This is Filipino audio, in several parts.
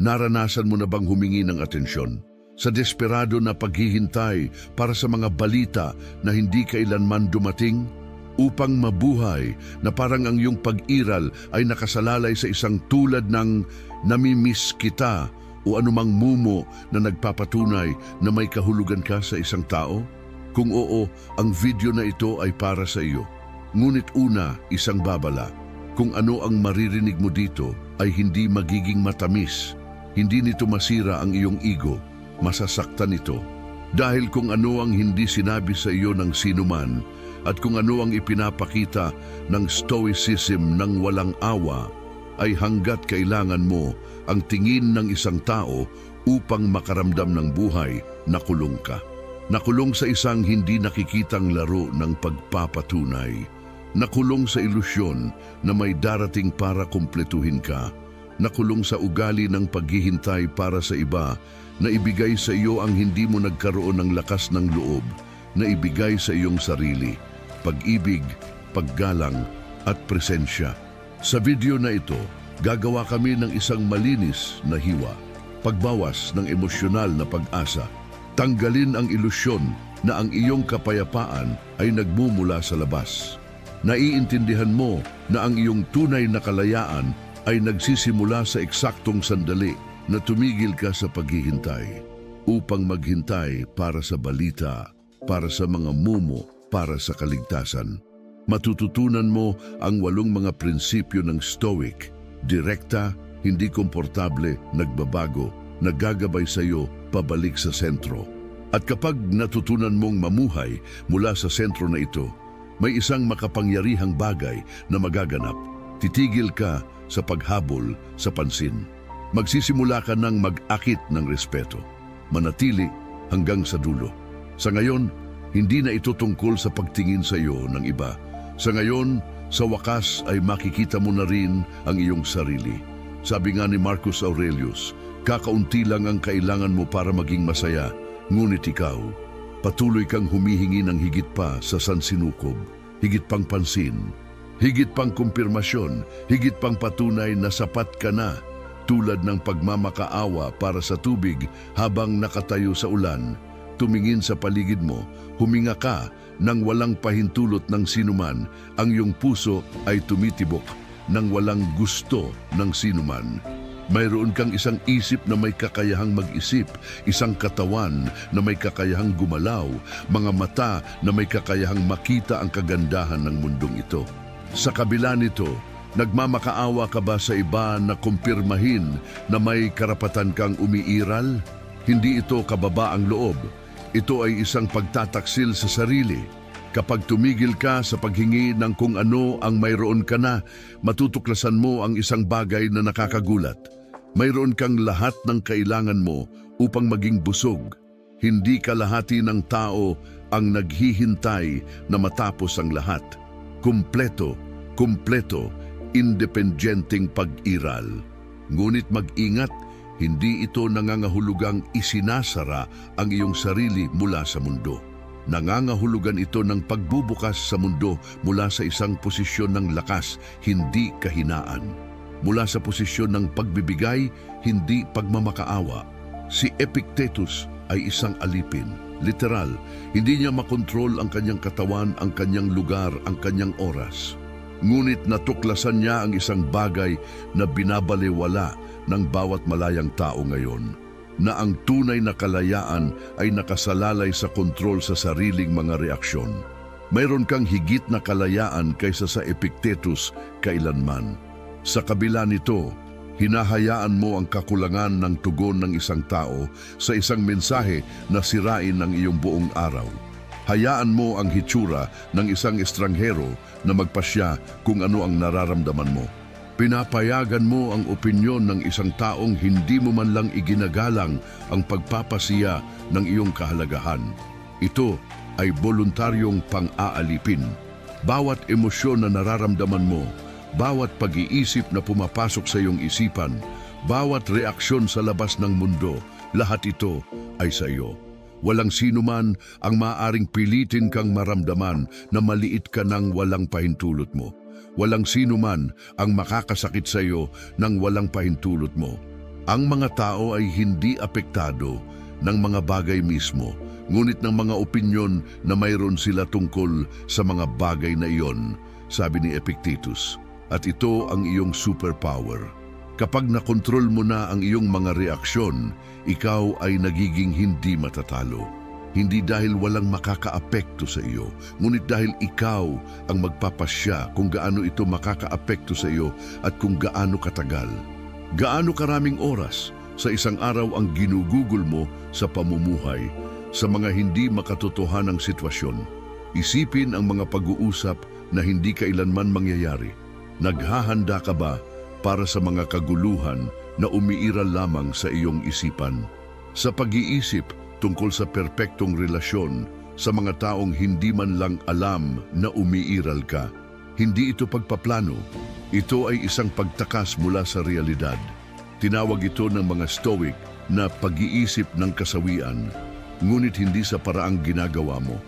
Naranasan mo na bang humingi ng atensyon? Sa desperado na paghihintay para sa mga balita na hindi kailanman dumating? Upang mabuhay na parang ang iyong pag-iral ay nakasalalay sa isang tulad ng namimiss kita o anumang mumo na nagpapatunay na may kahulugan ka sa isang tao? Kung oo, ang video na ito ay para sa iyo. Ngunit una, isang babala. Kung ano ang maririnig mo dito ay hindi magiging matamis. Hindi nito masira ang iyong ego, masasaktan ito. Dahil kung ano ang hindi sinabi sa iyo ng sinuman at kung ano ang ipinapakita ng stoicism ng walang awa, ay hanggat kailangan mo ang tingin ng isang tao upang makaramdam ng buhay, nakulong ka. Nakulong sa isang hindi nakikitang laro ng pagpapatunay. Nakulong sa ilusyon na may darating para kumpletuhin ka. Nakulong sa ugali ng paghihintay para sa iba na ibigay sa iyo ang hindi mo nagkaroon ng lakas ng loob na ibigay sa iyong sarili, pag-ibig, paggalang at presensya. Sa video na ito, gagawa kami ng isang malinis na hiwa, pagbawas ng emosyonal na pag-asa, tanggalin ang ilusyon na ang iyong kapayapaan ay nagmumula sa labas. Naiintindihan mo na ang iyong tunay na kalayaan ay nagsisimula sa eksaktong sandali na tumigil ka sa paghihintay upang maghintay para sa balita, para sa mga mumo, para sa kaligtasan. Matututunan mo ang 8 mga prinsipyo ng Stoic, direkta, hindi komportable, nagbabago, naggagabay sa iyo pabalik sa sentro. At kapag natutunan mong mamuhay mula sa sentro na ito, may isang makapangyarihang bagay na magaganap. Titigil ka sa paghabol sa pansin. Magsisimula ka ng mag-akit ng respeto. Manatili hanggang sa dulo. Sa ngayon, hindi na ito tungkol sa pagtingin sa iyo ng iba. Sa ngayon, sa wakas ay makikita mo na rin ang iyong sarili. Sabi nga ni Marcus Aurelius, kakaunti lang ang kailangan mo para maging masaya, ngunit ikaw, patuloy kang humihingi ng higit pa sa sansinukob, higit pang pansin, higit pang kumpirmasyon, higit pang patunay na sapat ka na, tulad ng pagmamakaawa para sa tubig habang nakatayo sa ulan. Tumingin sa paligid mo, huminga ka nang walang pahintulot ng sinuman, ang iyong puso ay tumitibok nang walang gusto ng sinuman. Mayroon kang isang isip na may kakayahang mag-isip, isang katawan na may kakayahang gumalaw, mga mata na may kakayahang makita ang kagandahan ng mundong ito. Sa kabila nito, nagmamakaawa ka ba sa iba na kumpirmahin na may karapatan kang umiiral? Hindi ito kababaang loob. Ito ay isang pagtataksil sa sarili. Kapag tumigil ka sa paghingi ng kung ano ang mayroon ka na, matutuklasan mo ang isang bagay na nakakagulat. Mayroon kang lahat ng kailangan mo upang maging busog. Hindi kalahati ng tao ang naghihintay na matapos ang lahat. Kumpleto, independenteng pag-iral. Ngunit mag-ingat, hindi ito nangangahulugang isinasara ang iyong sarili mula sa mundo. Nangangahulugan ito ng pagbubukas sa mundo mula sa isang posisyon ng lakas, hindi kahinaan. Mula sa posisyon ng pagbibigay, hindi pagmamakaawa. Si Epictetus ay isang alipin. Literal, hindi niya makontrol ang kanyang katawan, ang kanyang lugar, ang kanyang oras. Ngunit natuklasan niya ang isang bagay na binabaliwala ng bawat malayang tao ngayon, na ang tunay na kalayaan ay nakasalalay sa kontrol sa sariling mga reaksyon. Mayroon kang higit na kalayaan kaysa sa Epictetus kailanman. Sa kabila nito, hinahayaan mo ang kakulangan ng tugon ng isang tao sa isang mensahe na sirain ang iyong buong araw. Hayaan mo ang hitsura ng isang estranghero na magpasya kung ano ang nararamdaman mo. Pinapayagan mo ang opinyon ng isang taong hindi mo man lang iginagalang ang pagpapasiya ng iyong kahalagahan. Ito ay voluntaryong pang-aalipin. Bawat emosyon na nararamdaman mo, bawat pag-iisip na pumapasok sa iyong isipan, bawat reaksyon sa labas ng mundo, lahat ito ay sa iyo. Walang sino man ang maaaring pilitin kang maramdaman na maliit ka nang walang pahintulot mo. Walang sino man ang makakasakit sa iyo nang walang pahintulot mo. Ang mga tao ay hindi apektado ng mga bagay mismo, ngunit ng mga opinyon na mayroon sila tungkol sa mga bagay na iyon, sabi ni Epictetus. At ito ang iyong superpower. Kapag nakontrol mo na ang iyong mga reaksyon, ikaw ay nagiging hindi matatalo. Hindi dahil walang makakaapekto sa iyo, ngunit dahil ikaw ang magpapasya kung gaano ito makakaapekto sa iyo at kung gaano katagal. Gaano karaming oras sa isang araw ang ginugugol mo sa pamumuhay sa mga hindi makatotohanang sitwasyon. Isipin ang mga pag-uusap na hindi kailanman mangyayari. Naghahanda ka ba para sa mga kaguluhan na umiiral lamang sa iyong isipan? Sa pag-iisip tungkol sa perpektong relasyon sa mga taong hindi man lang alam na umiiral ka, hindi ito pagpaplano. Ito ay isang pagtakas mula sa realidad. Tinawag ito ng mga Stoic na pag-iisip ng kasawian, ngunit hindi sa paraang ginagawa mo.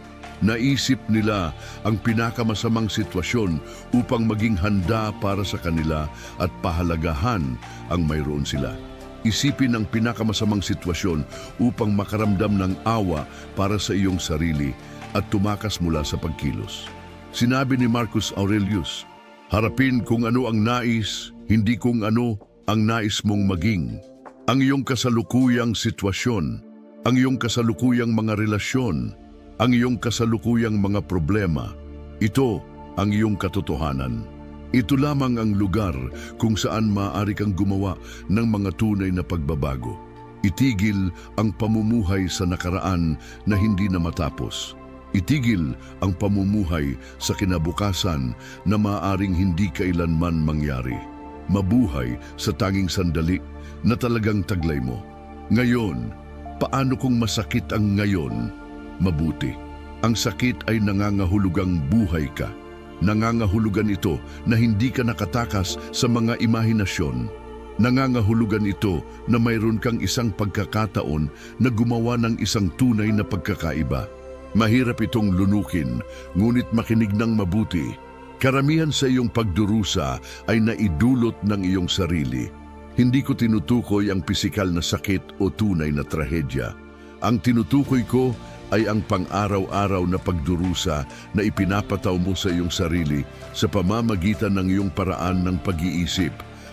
Naisip nila ang pinakamasamang sitwasyon upang maging handa para sa kanila at pahalagahan ang mayroon sila. Isipin ang pinakamasamang sitwasyon upang makaramdam ng awa para sa iyong sarili at tumakas mula sa pagkilos. Sinabi ni Marcus Aurelius, harapin kung ano ang nais, hindi kung ano ang nais mong maging. Ang iyong kasalukuyang sitwasyon, ang iyong kasalukuyang mga relasyon, ang iyong kasalukuyang mga problema, ito ang iyong katotohanan. Ito lamang ang lugar kung saan maaari kang gumawa ng mga tunay na pagbabago. Itigil ang pamumuhay sa nakaraan na hindi na matapos. Itigil ang pamumuhay sa kinabukasan na maaaring hindi kailanman mangyari. Mabuhay sa tanging sandali na talagang taglay mo. Ngayon, paano kung masakit ang ngayon? Mabuti. Ang sakit ay nangangahulugang buhay ka. Nangangahulugan ito na hindi ka nakatakas sa mga imahinasyon. Nangangahulugan ito na mayroon kang isang pagkakataon na gumawa ng isang tunay na pagkakaiba. Mahirap itong lunukin, ngunit makinig ng mabuti. Karamihan sa iyong pagdurusa ay naidulot ng iyong sarili. Hindi ko tinutukoy ang pisikal na sakit o tunay na trahedya. Ang tinutukoy ko ay ang pang-araw-araw na pagdurusa na ipinapataw mo sa iyong sarili sa pamamagitan ng iyong paraan ng pag-iisip.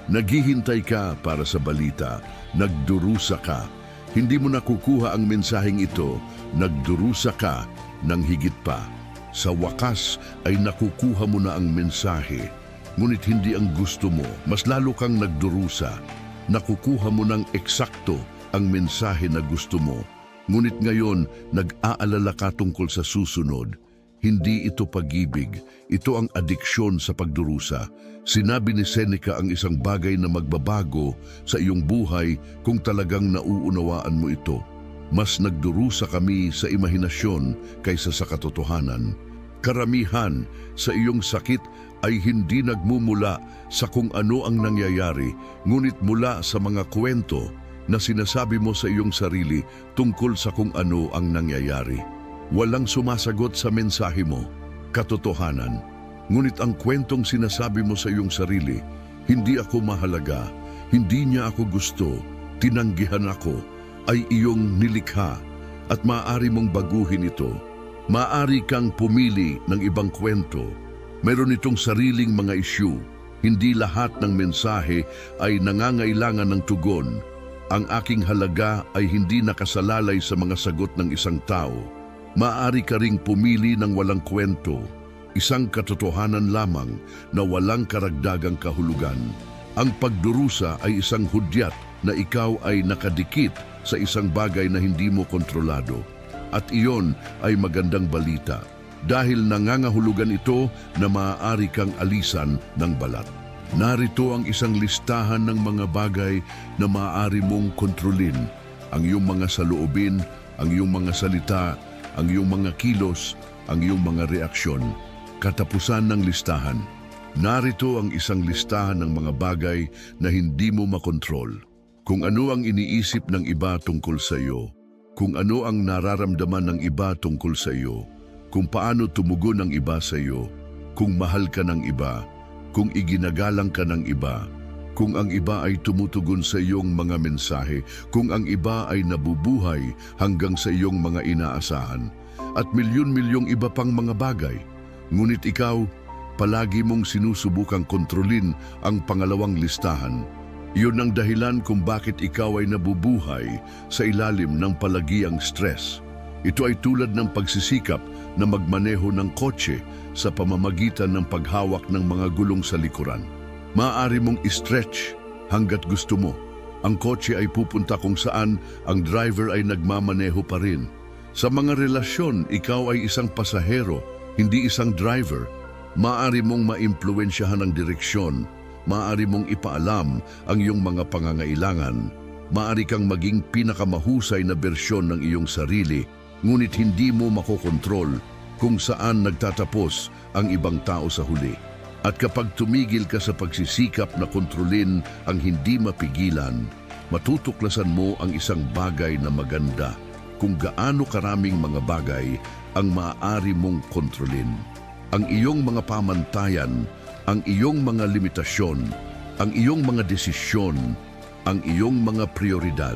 Naghihintay ka para sa balita, nagdurusa ka. Hindi mo nakukuha ang mensaheng ito, nagdurusa ka ng higit pa. Sa wakas ay nakukuha mo na ang mensahe, ngunit hindi ang gusto mo, mas lalo kang nagdurusa. Nakukuha mo ng eksakto ang mensahe na gusto mo. Ngunit ngayon, nag-aalala ka tungkol sa susunod. Hindi ito pag-ibig, ito ang adiksyon sa pagdurusa. Sinabi ni Seneca ang isang bagay na magbabago sa iyong buhay kung talagang nauunawaan mo ito. Mas nagdurusa kami sa imahinasyon kaysa sa katotohanan. Karamihan sa iyong sakit ay hindi nagmumula sa kung ano ang nangyayari, ngunit mula sa mga kwento na sinasabi mo sa iyong sarili tungkol sa kung ano ang nangyayari. Walang sumasagot sa mensahe mo, katotohanan. Ngunit ang kwentong sinasabi mo sa iyong sarili, hindi ako mahalaga, hindi niya ako gusto, tinanggihan ako, ay iyong nilikha at maaari mong baguhin ito. Maaari kang pumili ng ibang kwento. Mayroon itong sariling mga issue. Hindi lahat ng mensahe ay nangangailangan ng tugon. Ang aking halaga ay hindi nakasalalay sa mga sagot ng isang tao. Maaari ka ring pumili ng walang kwento, isang katotohanan lamang na walang karagdagang kahulugan. Ang pagdurusa ay isang hudyat na ikaw ay nakadikit sa isang bagay na hindi mo kontrolado. At iyon ay magandang balita, dahil nangangahulugan ito na maaari kang alisan ng balat. Narito ang isang listahan ng mga bagay na maaari mong kontrolin. Ang iyong mga saloobin, ang iyong mga salita, ang iyong mga kilos, ang iyong mga reaksyon. Katapusan ng listahan. Narito ang isang listahan ng mga bagay na hindi mo makontrol. Kung ano ang iniisip ng iba tungkol sa iyo, kung ano ang nararamdaman ng iba tungkol sa iyo, kung paano tumugon ng iba sa iyo, kung mahal ka ng iba, kung iginagalang ka ng iba, kung ang iba ay tumutugon sa iyong mga mensahe, kung ang iba ay nabubuhay hanggang sa iyong mga inaasahan, at milyon-milyong iba pang mga bagay. Ngunit ikaw, palagi mong sinusubukang kontrolin ang pangalawang listahan. Iyon ang dahilan kung bakit ikaw ay nabubuhay sa ilalim ng palagiang stress. Ito ay tulad ng pagsisikap na magmaneho ng kotse sa pamamagitan ng paghawak ng mga gulong sa likuran. Maaari mong i-stretch hanggat gusto mo. Ang kotse ay pupunta kung saan ang driver ay nagmamaneho pa rin. Sa mga relasyon, ikaw ay isang pasahero, hindi isang driver. Maaari mong maimpluwensyahan ang direksyon. Maaari mong ipaalam ang iyong mga pangangailangan. Maaari kang maging pinakamahusay na bersyon ng iyong sarili, ngunit hindi mo makokontrol kung saan nagtatapos ang ibang tao sa huli. At kapag tumigil ka sa pagsisikap na kontrolin ang hindi mapigilan, matutuklasan mo ang isang bagay na maganda, kung gaano karaming mga bagay ang maaari mong kontrolin. Ang iyong mga pamantayan, ang iyong mga limitasyon, ang iyong mga desisyon, ang iyong mga prioridad.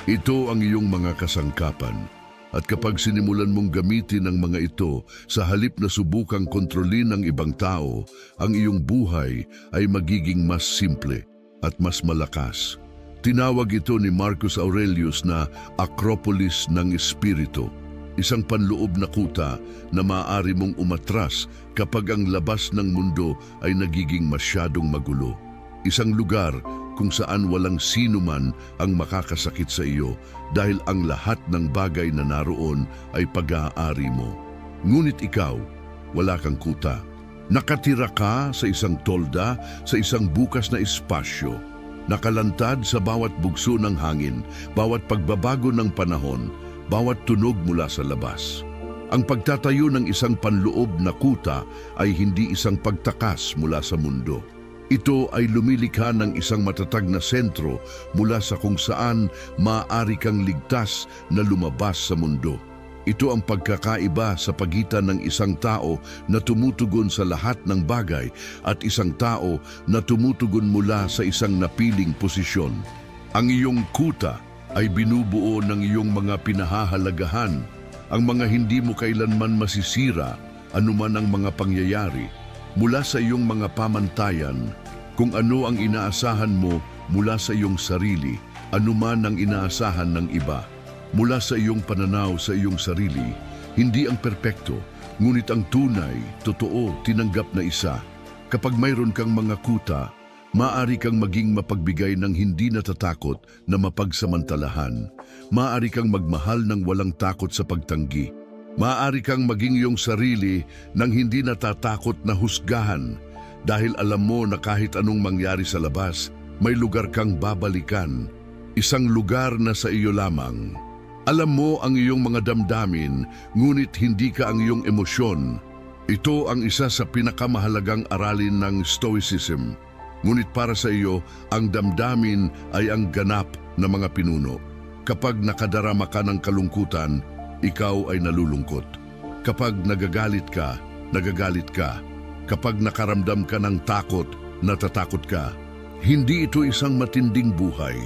Ito ang iyong mga kasangkapan. At kapag sinimulan mong gamitin ang mga ito sa halip na subukang kontrolin ng ibang tao, ang iyong buhay ay magiging mas simple at mas malakas. Tinawag ito ni Marcus Aurelius na Acropolis ng Espiritu, isang panloob na kuta na maaari mong umatras kapag ang labas ng mundo ay nagiging masyadong magulo. Isang lugar kung saan walang sino man ang makakasakit sa iyo dahil ang lahat ng bagay na naroon ay pag-aari mo. Ngunit ikaw, wala kang kuta. Nakatira ka sa isang tolda, sa isang bukas na espasyo. Nakalantad sa bawat bugso ng hangin, bawat pagbabago ng panahon, bawat tunog mula sa labas. Ang pagtatayo ng isang panloob na kuta ay hindi isang pagtakas mula sa mundo. Ito ay lumilikha ng isang matatag na sentro mula sa kung saan maaari kang ligtas na lumabas sa mundo. Ito ang pagkakaiba sa pagitan ng isang tao na tumutugon sa lahat ng bagay at isang tao na tumutugon mula sa isang napiling posisyon. Ang iyong kuta ay binubuo ng iyong mga pinahahalagahan, ang mga hindi mo kailanman masisira, anuman ang mga pangyayari, mula sa iyong mga pamantayan, kung ano ang inaasahan mo mula sa iyong sarili, anuman ang inaasahan ng iba. Mula sa iyong pananaw sa iyong sarili, hindi ang perpekto, ngunit ang tunay, totoo, tinanggap na isa. Kapag mayroon kang mga kuta, maaari kang maging mapagbigay ng hindi natatakot na mapagsamantalahan. Maaari kang magmahal ng walang takot sa pagtanggi. Maaari kang maging iyong sarili nang hindi natatakot na husgahan dahil alam mo na kahit anong mangyari sa labas, may lugar kang babalikan. Isang lugar na sa iyo lamang. Alam mo ang iyong mga damdamin, ngunit hindi ka ang iyong emosyon. Ito ang isa sa pinakamahalagang aralin ng Stoicism. Ngunit para sa iyo, ang damdamin ay ang ganap na mga pinuno. Kapag nakadarama ka ng kalungkutan, ikaw ay nalulungkot. Kapag nagagalit ka, nagagalit ka. Kapag nakaramdam ka ng takot, natatakot ka. Hindi ito isang matinding buhay.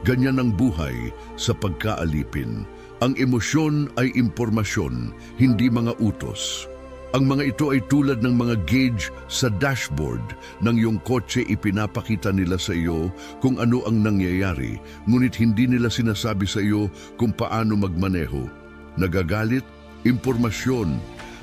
Ganyan ang buhay sa pagkaalipin. Ang emosyon ay impormasyon, hindi mga utos. Ang mga ito ay tulad ng mga gauge sa dashboard ng iyong kotse. Ipinapakita nila sa iyo kung ano ang nangyayari, ngunit hindi nila sinasabi sa iyo kung paano magmaneho. Nagagalit, impormasyon.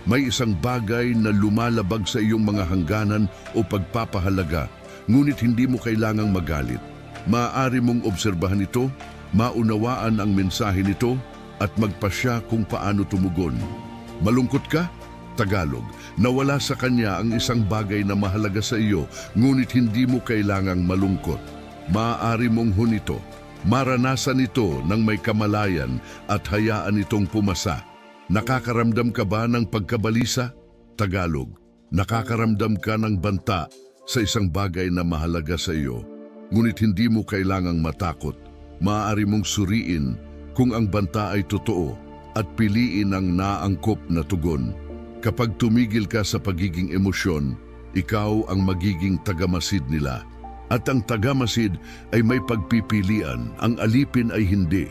May isang bagay na lumalabag sa iyong mga hangganan o pagpapahalaga, ngunit hindi mo kailangang magalit. Maaari mong obserbahan ito, maunawaan ang mensahe nito, at magpasya kung paano tumugon. Malungkot ka? Tagalog, nawala sa kanya ang isang bagay na mahalaga sa iyo, ngunit hindi mo kailangang malungkot. Maaari mong hunito. Maranasan ito ng may kamalayan at hayaan itong pumasa. Nakakaramdam ka ba ng pagkabalisa? Tagalog, nakakaramdam ka ng banta sa isang bagay na mahalaga sa iyo, ngunit hindi mo kailangang matakot. Maaari mong suriin kung ang banta ay totoo at piliin ang naangkop na tugon. Kapag tumigil ka sa pagiging emosyon, ikaw ang magiging tagamasid nila. At ang tagamasid ay may pagpipilian, ang alipin ay hindi.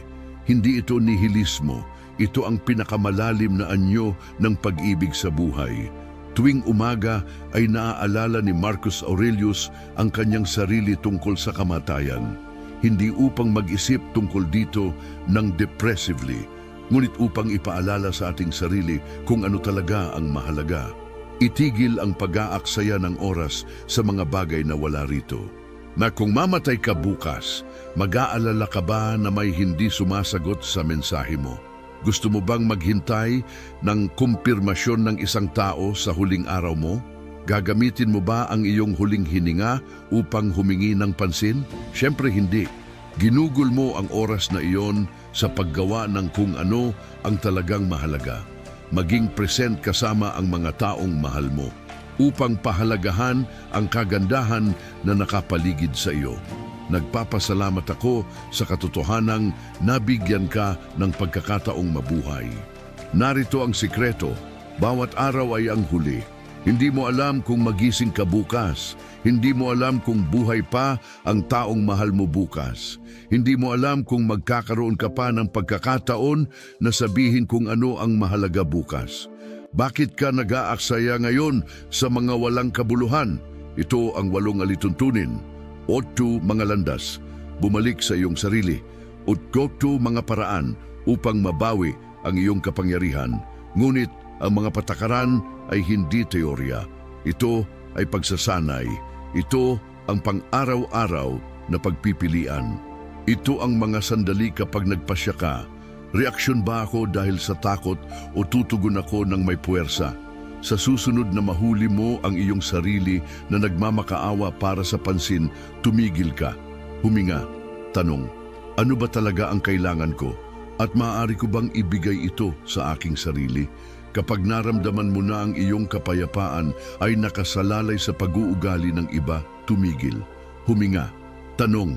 Hindi ito nihilismo, ito ang pinakamalalim na anyo ng pag-ibig sa buhay. Tuwing umaga ay naaalala ni Marcus Aurelius ang kanyang sarili tungkol sa kamatayan. Hindi upang mag-isip tungkol dito ng depressively, ngunit upang ipaalala sa ating sarili kung ano talaga ang mahalaga. Itigil ang pag-aaksaya ng oras sa mga bagay na wala rito. Na kung mamatay ka bukas, mag-aalala ka ba na may hindi sumasagot sa mensahe mo? Gusto mo bang maghintay ng kumpirmasyon ng isang tao sa huling araw mo? Gagamitin mo ba ang iyong huling hininga upang humingi ng pansin? Siyempre hindi. Ginugol mo ang oras na iyon sa paggawa ng kung ano ang talagang mahalaga. Maging present kasama ang mga taong mahal mo upang pahalagahan ang kagandahan na nakapaligid sa iyo. Nagpapasalamat ako sa katotohanang nabigyan ka ng pagkakataong mabuhay. Narito ang sikreto, bawat araw ay ang huli. Hindi mo alam kung magising ka bukas. Hindi mo alam kung buhay pa ang taong mahal mo bukas. Hindi mo alam kung magkakaroon ka pa ng pagkakataon na sabihin kung ano ang mahalaga bukas. Bakit ka nag-aaksaya ngayon sa mga walang kabuluhan? Ito ang 8 alituntunin. 8 mga landas, bumalik sa iyong sarili. 8 mga paraan upang mabawi ang iyong kapangyarihan. Ngunit ang mga patakaran ay hindi teorya. Ito ay pagsasanay. Ito ang pang-araw-araw na pagpipilian. Ito ang mga sandali kapag nagpasya ka. Reaksyon ba ako dahil sa takot o tutugon ako ng may puwersa? Sa susunod na mahuli mo ang iyong sarili na nagmamakaawa para sa pansin, tumigil ka, huminga, tanong, ano ba talaga ang kailangan ko? At maaari ko bang ibigay ito sa aking sarili? Kapag naramdaman mo na ang iyong kapayapaan ay nakasalalay sa pag-uugali ng iba, tumigil, huminga, tanong,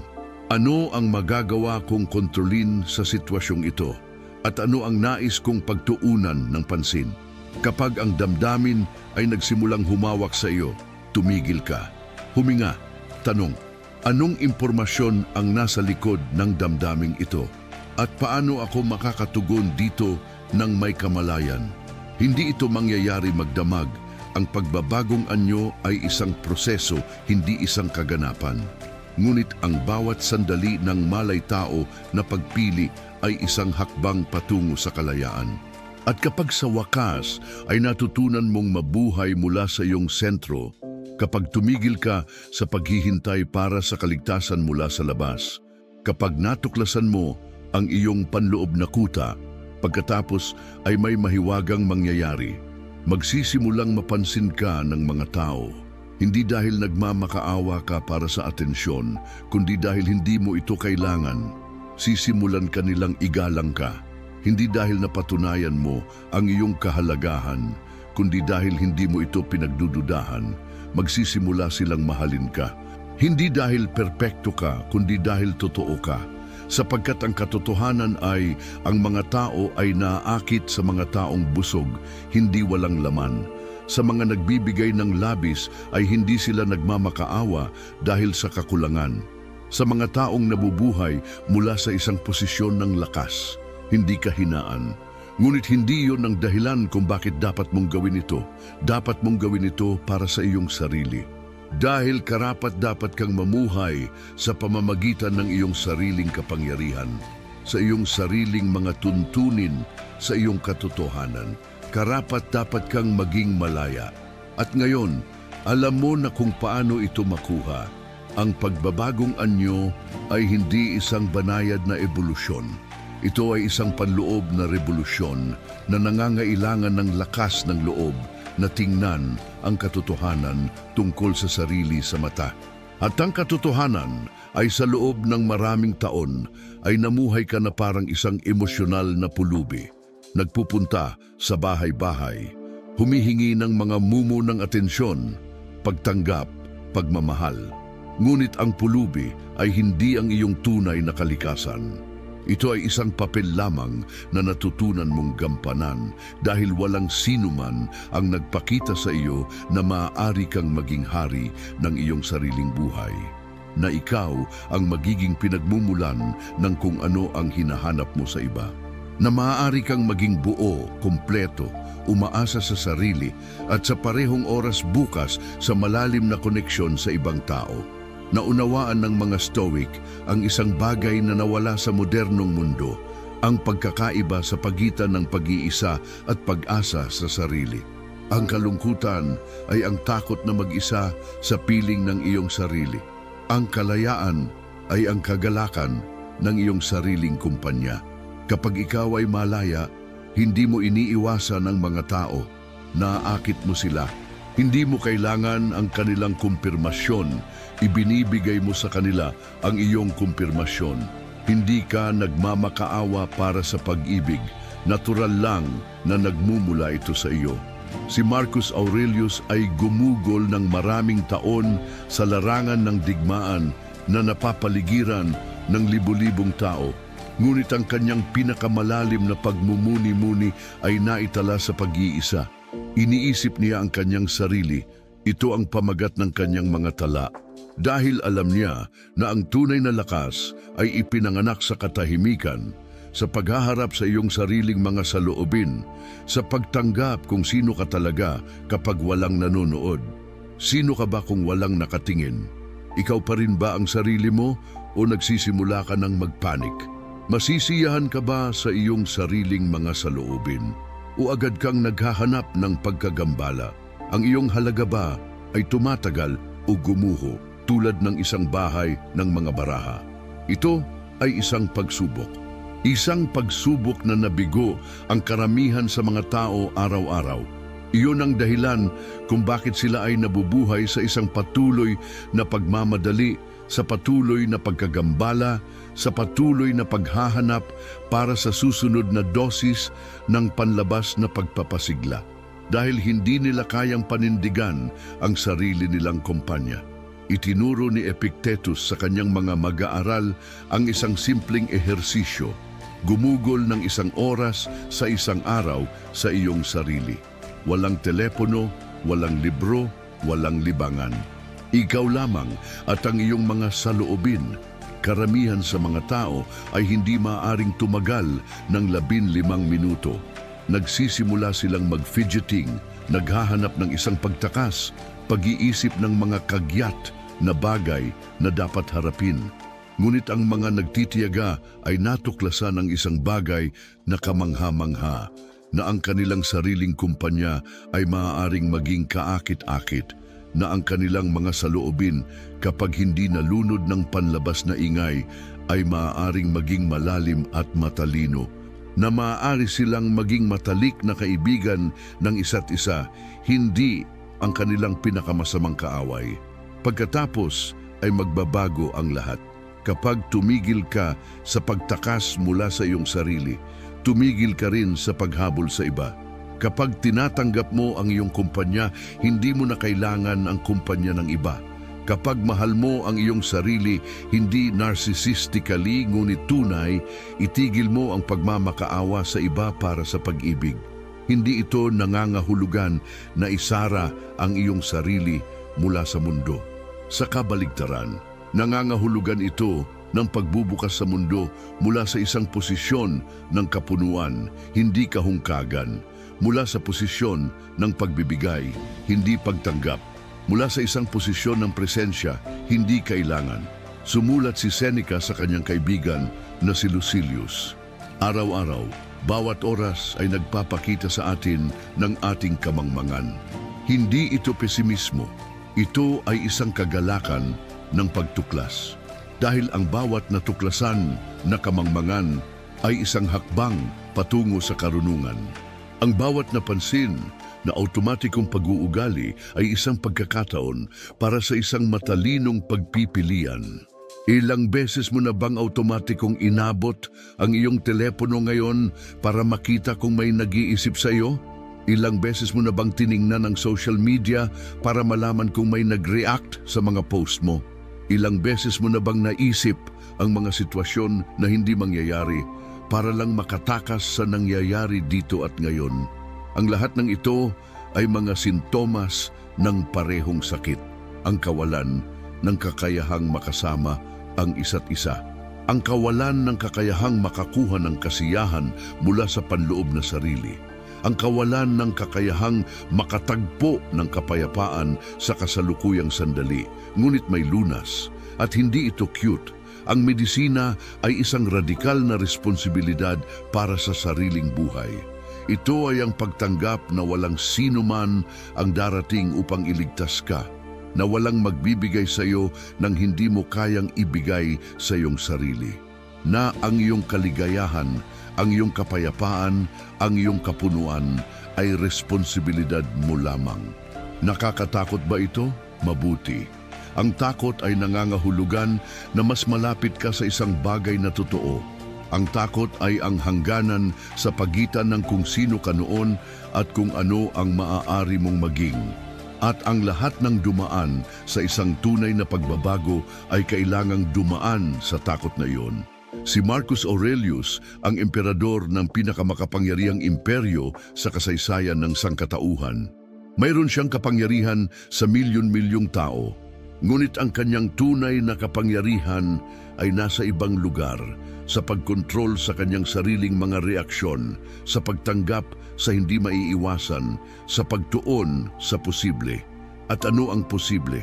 ano ang magagawa kong kontrolin sa sitwasyong ito? At ano ang nais kong pagtuunan ng pansin? Kapag ang damdamin ay nagsimulang humawak sa iyo, tumigil ka. Huminga, tanong, anong impormasyon ang nasa likod ng damdaming ito? At paano ako makakatugon dito ng may kamalayan? Hindi ito mangyayari magdamag. Ang pagbabagong anyo ay isang proseso, hindi isang kaganapan. Ngunit ang bawat sandali ng malay tao na pagpili ay isang hakbang patungo sa kalayaan. At kapag sa wakas ay natutunan mong mabuhay mula sa iyong sentro, kapag tumigil ka sa paghihintay para sa kaligtasan mula sa labas, kapag natuklasan mo ang iyong panloob na kuta, pagkatapos ay may mahiwagang mangyayari, magsisimulang mapansin ka ng mga tao. Hindi dahil nagmamakaawa ka para sa atensyon, kundi dahil hindi mo ito kailangan. Sisimulan ka nilang igalang ka. Hindi dahil napatunayan mo ang iyong kahalagahan, kundi dahil hindi mo ito pinagdududahan, magsisimula silang mahalin ka. Hindi dahil perpekto ka, kundi dahil totoo ka. Sapagkat ang katotohanan ay ang mga tao ay naaakit sa mga taong busog, hindi walang laman. Sa mga nagbibigay ng labis ay hindi sila nagmamakaawa dahil sa kakulangan. Sa mga taong nabubuhay mula sa isang posisyon ng lakas, hindi kahinaan. Ngunit hindi iyon ang dahilan kung bakit dapat mong gawin ito. Dapat mong gawin ito para sa iyong sarili. Dahil karapat-dapat kang mamuhay sa pamamagitan ng iyong sariling kapangyarihan, sa iyong sariling mga tuntunin, sa iyong katotohanan. Karapat-dapat kang maging malaya. At ngayon, alam mo na kung paano ito makuha. Ang pagbabagong anyo ay hindi isang banayad na ebolusyon. Ito ay isang panloob na revolusyon na nangangailangan ng lakas ng loob na tingnan ang katotohanan tungkol sa sarili sa mata. At ang katotohanan ay sa loob ng maraming taon ay namuhay ka na parang isang emosyonal na pulubi. Nagpupunta sa bahay-bahay, humihingi ng mga mumo ng atensyon, pagtanggap, pagmamahal. Ngunit ang pulubi ay hindi ang iyong tunay na kalikasan. Ito ay isang papel lamang na natutunan mong gampanan dahil walang sinuman ang nagpakita sa iyo na maaari kang maging hari ng iyong sariling buhay. na ikaw ang magiging pinagmumulan ng kung ano ang hinahanap mo sa iba. Na maaari kang maging buo, kumpleto, umaasa sa sarili at sa parehong oras bukas sa malalim na koneksyon sa ibang tao. Naunawaan ng mga Stoic ang isang bagay na nawala sa modernong mundo, ang pagkakaiba sa pagitan ng pag-iisa at pag-asa sa sarili. Ang kalungkutan ay ang takot na mag-isa sa piling ng iyong sarili. Ang kalayaan ay ang kagalakan ng iyong sariling kumpanya. Kapag ikaw ay malaya, hindi mo iniiwasan ang mga tao. Naaakit mo sila. Hindi mo kailangan ang kanilang kumpirmasyon. Ibinibigay mo sa kanila ang iyong kumpirmasyon. Hindi ka nagmamakaawa para sa pag-ibig. Natural lang na nagmumula ito sa iyo. Si Marcus Aurelius ay gumugol ng maraming taon sa larangan ng digmaan na napapaligiran ng libu-libong tao. Ngunit ang kanyang pinakamalalim na pagmumuni-muni ay naitala sa pag-iisa. Iniisip niya ang kanyang sarili. Ito ang pamagat ng kanyang mga tala. Dahil alam niya na ang tunay na lakas ay ipinanganak sa katahimikan, sa paghaharap sa iyong sariling mga saloobin, sa pagtanggap kung sino ka talaga kapag walang nanonood. Sino ka ba kung walang nakatingin? Ikaw pa rin ba ang sarili mo o nagsisimula ka ng magpanik? Masisiyahan ka ba sa iyong sariling mga saloobin? O agad kang naghahanap ng pagkagambala? Ang iyong halaga ba ay tumatagal o gumuho tulad ng isang bahay ng mga baraha? Ito ay isang pagsubok. Isang pagsubok na nabigo ang karamihan sa mga tao araw-araw. Iyon ang dahilan kung bakit sila ay nabubuhay sa isang patuloy na pagmamadali, sa patuloy na pagkagambala, sa patuloy na paghahanap para sa susunod na dosis ng panlabas na pagpapasigla. Dahil hindi nila kayang panindigan ang sarili nilang kumpanya. Itinuro ni Epictetus sa kanyang mga mag-aaral ang isang simpleng ehersisyo. Gumugol ng 1 oras sa isang araw sa iyong sarili. Walang telepono, walang libro, walang libangan. Ikaw lamang at ang iyong mga saloobin. Karamihan sa mga tao ay hindi maaaring tumagal ng 15 minuto. Nagsisimula silang mag-fidgeting, naghahanap ng isang pagtakas, pag-iisip ng mga kagyat na bagay na dapat harapin. Ngunit ang mga nagtitiyaga ay natuklasan ng isang bagay na kamangha-mangha, na ang kanilang sariling kumpanya ay maaaring maging kaakit-akit, na ang kanilang mga saloobin kapag hindi nalunod ng panlabas na ingay ay maaaring maging malalim at matalino, na maaari silang maging matalik na kaibigan ng isa't isa, hindi ang kanilang pinakamasamang kaaway. Pagkatapos ay magbabago ang lahat. Kapag tumigil ka sa pagtakas mula sa iyong sarili, tumigil ka rin sa paghabol sa iba. Kapag tinatanggap mo ang iyong kumpanya, hindi mo na kailangan ang kumpanya ng iba. Kapag mahal mo ang iyong sarili, hindi narcissistically ngunit tunay, itigil mo ang pagmamakaawa sa iba para sa pag-ibig. Hindi ito nangangahulugan na isara ang iyong sarili mula sa mundo. Sa kabaligtaran, nangangahulugan ito ng pagbubukas sa mundo mula sa isang posisyon ng kapunuan, hindi kahungkagan, mula sa posisyon ng pagbibigay, hindi pagtanggap, mula sa isang posisyon ng presensya, hindi kailangan. Sumulat si Seneca sa kanyang kaibigan na si Lucilius. Araw-araw, bawat oras ay nagpapakita sa atin ng ating kamangmangan. Hindi ito pesimismo, ito ay isang kagalakan ng pagtuklas. Dahil ang bawat natuklasan na kamangmangan ay isang hakbang patungo sa karunungan. Ang bawat napansin na automatikong pag-uugali ay isang pagkakataon para sa isang matalinong pagpipilian. Ilang beses mo na bang automatikong inabot ang iyong telepono ngayon para makita kung may nag-iisip sa iyo? Ilang beses mo na bang tiningnan ang social media para malaman kung may nag-react sa mga post mo? Ilang beses mo na bang naisip ang mga sitwasyon na hindi mangyayari para lang makatakas sa nangyayari dito at ngayon? Ang lahat ng ito ay mga sintomas ng parehong sakit, ang kawalan ng kakayahang makasama ang isa't isa. Ang kawalan ng kakayahang makakuha ng kasiyahan mula sa panloob na sarili. Ang kawalan ng kakayahang makatagpo ng kapayapaan sa kasalukuyang sandali, ngunit may lunas. At hindi ito cute. Ang medisina ay isang radikal na responsibilidad para sa sariling buhay. Ito ay ang pagtanggap na walang sino man ang darating upang iligtas ka, na walang magbibigay sa iyo ng hindi mo kayang ibigay sa iyong sarili, na ang iyong kaligayahan, ang iyong kapayapaan, ang iyong kapunuan ay responsibilidad mo lamang. Nakakatakot ba ito? Mabuti. Ang takot ay nangangahulugan na mas malapit ka sa isang bagay na totoo. Ang takot ay ang hangganan sa pagitan ng kung sino ka noon at kung ano ang maaari mong maging. At ang lahat ng dumaan sa isang tunay na pagbabago ay kailangang dumaan sa takot na iyon. Si Marcus Aurelius, ang emperador ng pinakamakapangyarihang imperyo sa kasaysayan ng sangkatauhan. Mayroon siyang kapangyarihan sa milyon-milyong tao. Ngunit ang kanyang tunay na kapangyarihan ay nasa ibang lugar, sa pagkontrol sa kanyang sariling mga reaksyon, sa pagtanggap sa hindi maiiwasan, sa pagtuon sa posible. At ano ang posible?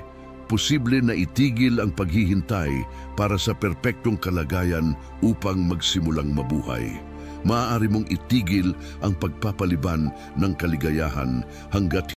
Posible na itigil ang paghihintay para sa perpektong kalagayan upang magsimulang mabuhay. Maaari mong itigil ang pagpapaliban ng kaligayahan hanggat